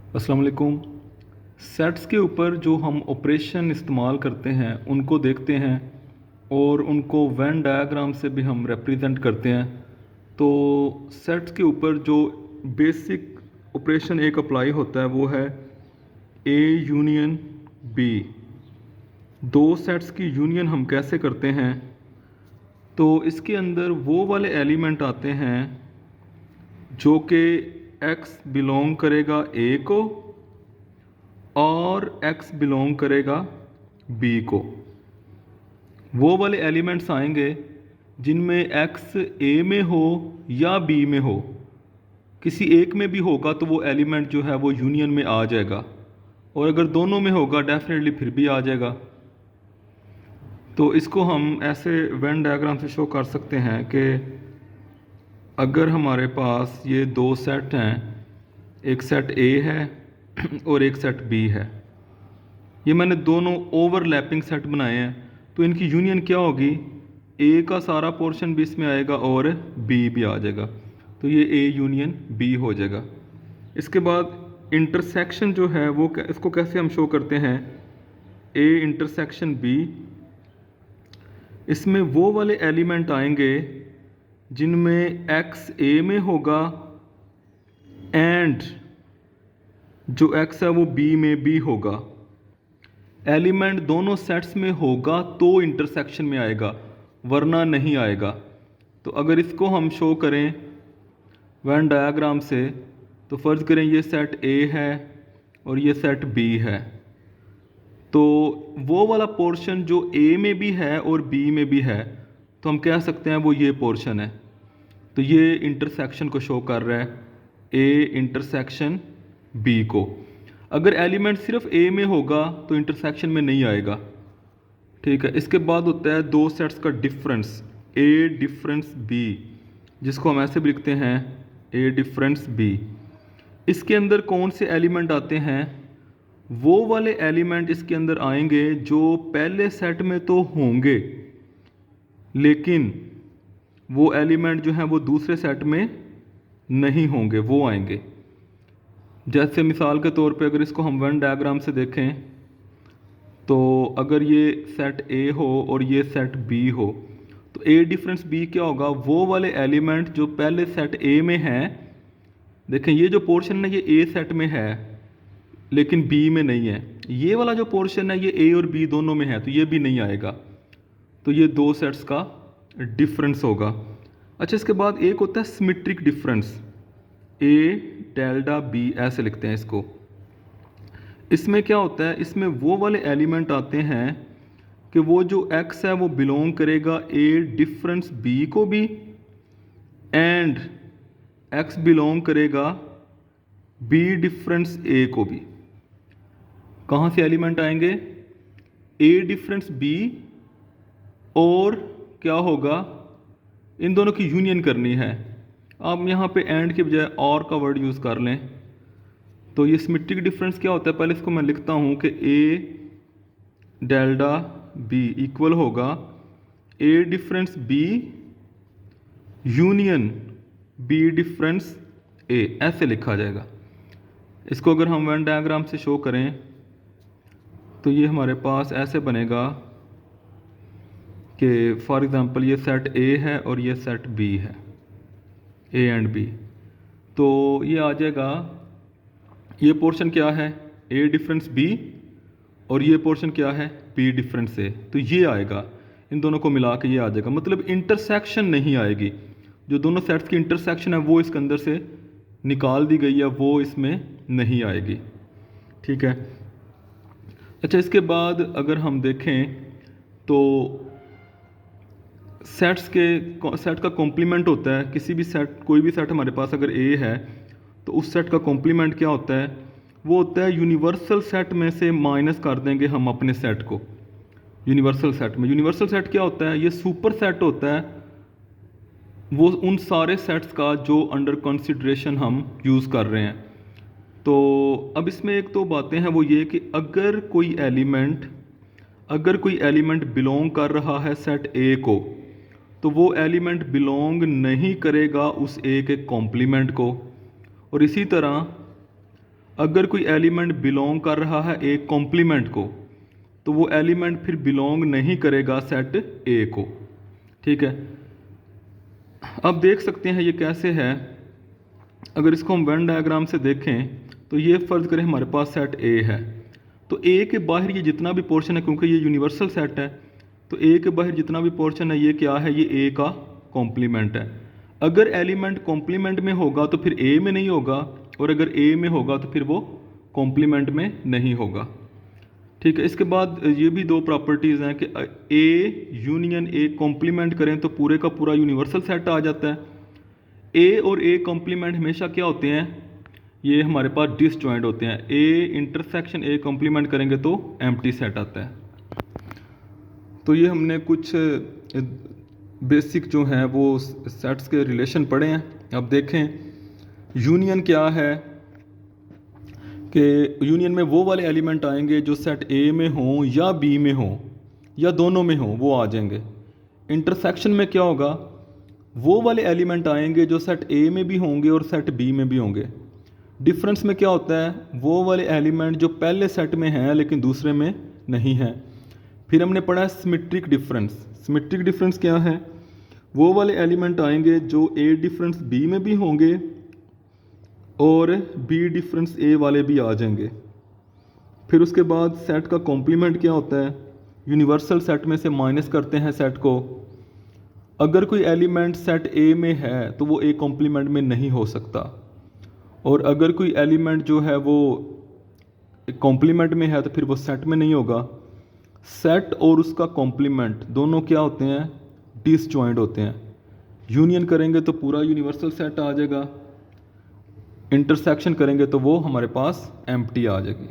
अस्सलाम वालेकुम। सेट्स के ऊपर जो हम ऑपरेशन इस्तेमाल करते हैं उनको देखते हैं और उनको वेन डायग्राम से भी हम रिप्रेजेंट करते हैं। तो सेट्स के ऊपर जो बेसिक ऑपरेशन एक अप्लाई होता है वो है ए यूनियन बी। दो सेट्स की यूनियन हम कैसे करते हैं? तो इसके अंदर वो वाले एलिमेंट आते हैं जो कि x बिलोंग करेगा A को और x बिलोंग करेगा B को। वो वाले एलिमेंट्स आएंगे जिनमें x A में हो या B में हो। किसी एक में भी होगा तो वो एलिमेंट जो है वो यूनियन में आ जाएगा, और अगर दोनों में होगा डेफिनेटली फिर भी आ जाएगा। तो इसको हम ऐसे वेन डायग्राम से शो कर सकते हैं कि अगर हमारे पास ये दो सेट हैं, एक सेट A है और एक सेट B है, ये मैंने दोनों ओवरलैपिंग सेट बनाए हैं, तो इनकी यूनियन क्या होगी? A का सारा पोर्शन भी इसमें आएगा और B भी आ जाएगा, तो ये A यूनियन B हो जाएगा। इसके बाद इंटरसेक्शन जो है वो इसको कैसे हम शो करते हैं? A intersection B। इसमें वो वाले एलिमेंट आएंगे जिनमें x A में होगा एंड जो x है वो B में भी होगा। एलिमेंट दोनों सेट्स में होगा तो इंटरसेक्शन में आएगा, वरना नहीं आएगा। तो अगर इसको हम शो करें वेन डायग्राम से, तो फ़र्ज़ करें ये सेट A है और ये सेट B है, तो वो वाला पोर्शन जो A में भी है और B में भी है, तो हम कह सकते हैं वो ये पोर्शन है। तो ये इंटरसेक्शन को शो कर रहा है, A इंटरसेक्शन B को। अगर एलिमेंट सिर्फ A में होगा तो इंटरसेक्शन में नहीं आएगा, ठीक है। इसके बाद होता है दो सेट्स का डिफरेंस, A डिफरेंस B, जिसको हम ऐसे भी लिखते हैं A डिफरेंस B। इसके अंदर कौन से एलिमेंट आते हैं? वो वाले एलिमेंट इसके अंदर आएंगे जो पहले सेट में तो होंगे, लेकिन वो एलिमेंट जो हैं वो दूसरे सेट में नहीं होंगे, वो आएंगे। जैसे मिसाल के तौर पे अगर इसको हम वेन डायग्राम से देखें, तो अगर ये सेट A हो और ये सेट B हो, तो A डिफरेंस B क्या होगा? वो वाले एलिमेंट जो पहले सेट A में हैं, देखें ये जो पोर्शन है ये A सेट में है लेकिन B में नहीं है। ये वाला जो पोर्शन है ये A और B दोनों में है, तो ये भी नहीं आएगा। तो ये दो सेट्स का डिफरेंस होगा। अच्छा, इसके बाद एक होता है symmetric difference, A delta B ऐसे लिखते हैं इसको। इसमें क्या होता है? इसमें वो वाले एलिमेंट आते हैं कि वो जो x है वो बिलोंग करेगा A डिफरेंस B को भी एंड x बिलोंग करेगा B डिफरेंस A को भी। कहाँ से एलिमेंट आएंगे? A डिफरेंस B और क्या होगा? इन दोनों की यूनियन करनी है। आप यहाँ पे एंड के बजाय और का वर्ड यूज़ कर लें। तो ये सिमेट्रिक डिफरेंस क्या होता है? पहले इसको मैं लिखता हूँ कि A डेल्टा B इक्वल होगा A difference B union B difference A, ऐसे लिखा जाएगा। इसको अगर हम वेन डायग्राम से शो करें तो ये हमारे पास ऐसे बनेगा कि फॉर एग्ज़ाम्पल ये सेट A है और ये सेट B है, A एंड B। तो ये आ जाएगा, ये पोर्शन क्या है? A डिफरेंस B और ये पोर्शन क्या है? B difference A। तो ये आएगा, इन दोनों को मिला के ये आ जाएगा। मतलब इंटरसेक्शन नहीं आएगी, जो दोनों सेट्स की इंटरसेक्शन है वो इसके अंदर से निकाल दी गई है, वो इसमें नहीं आएगी, ठीक है। अच्छा, इसके बाद अगर हम देखें तो सेट का कॉम्प्लीमेंट होता है। किसी भी सेट, कोई भी सेट हमारे पास अगर A है तो उस सेट का कॉम्प्लीमेंट क्या होता है? वो होता है यूनिवर्सल सेट में से माइनस कर देंगे हम अपने सेट को। यूनिवर्सल सेट में, यूनिवर्सल सेट क्या होता है? ये सुपर सेट होता है, वो उन सारे सेट्स का जो अंडर कंसिडरेशन हम यूज़ कर रहे हैं। तो अब इसमें एक तो बातें हैं वो ये कि अगर कोई एलिमेंट बिलोंग कर रहा है सेट A को, तो वो एलिमेंट बिलोंग नहीं करेगा उस A के कॉम्प्लीमेंट को। और इसी तरह अगर कोई एलिमेंट बिलोंग कर रहा है एक कॉम्प्लीमेंट को, तो वो एलिमेंट फिर बिलोंग नहीं करेगा सेट ए को। ठीक है, अब देख सकते हैं ये कैसे है। अगर इसको हम वेन डायग्राम से देखें तो ये फ़र्ज़ करें हमारे पास सेट ए है, तो ए के बाहर ये जितना भी पोर्शन है, क्योंकि ये यूनिवर्सल सेट है, तो ए के बाहर जितना भी पोर्शन है ये क्या है, ये ए का कॉम्प्लीमेंट है। अगर एलिमेंट कॉम्प्लीमेंट में होगा तो फिर ए में नहीं होगा, और अगर ए में होगा तो फिर वो कॉम्प्लीमेंट में नहीं होगा। ठीक है, इसके बाद ये भी दो प्रॉपर्टीज़ हैं कि ए यूनियन ए कॉम्प्लीमेंट करें तो पूरे का पूरा यूनिवर्सल सेट आ जाता है। ए और ए कॉम्प्लीमेंट हमेशा क्या होते हैं, ये हमारे पास डिसजॉइंट होते हैं। ए इंटरसेक्शन ए कॉम्प्लीमेंट करेंगे तो एम्प्टी सेट आता है। तो ये हमने कुछ बेसिक जो हैं वो सेट्स के रिलेशन पढ़े हैं। अब देखें यूनियन क्या है, कि यूनियन में वो वाले एलिमेंट आएंगे जो सेट ए में हों या बी में हों या दोनों में हों, वो आ जाएंगे। इंटरसेक्शन में क्या होगा, वो वाले एलिमेंट आएंगे जो सेट ए में भी होंगे और सेट बी में भी होंगे। डिफरेंस में क्या होता है, वो वाले एलिमेंट जो पहले सेट में हैं लेकिन दूसरे में नहीं हैं। फिर हमने पढ़ा है सिमेट्रिक डिफरेंस। सिमेट्रिक डिफरेंस क्या है, वो वाले एलिमेंट आएंगे जो ए डिफरेंस बी में भी होंगे और बी डिफरेंस ए वाले भी आ जाएंगे। फिर उसके बाद सेट का कॉम्प्लीमेंट क्या होता है, यूनिवर्सल सेट में से माइनस करते हैं सेट को। अगर कोई एलिमेंट सेट ए में है तो वो ए कॉम्प्लीमेंट में नहीं हो सकता, और अगर कोई एलिमेंट जो है वो कॉम्प्लीमेंट में है तो फिर वो सेट में नहीं होगा। सेट और उसका कॉम्प्लीमेंट दोनों क्या होते हैं, डिसजॉइंट होते हैं। यूनियन करेंगे तो पूरा यूनिवर्सल सेट आ जाएगा, इंटरसेक्शन करेंगे तो वो हमारे पास एम्प्टी आ जाएगी।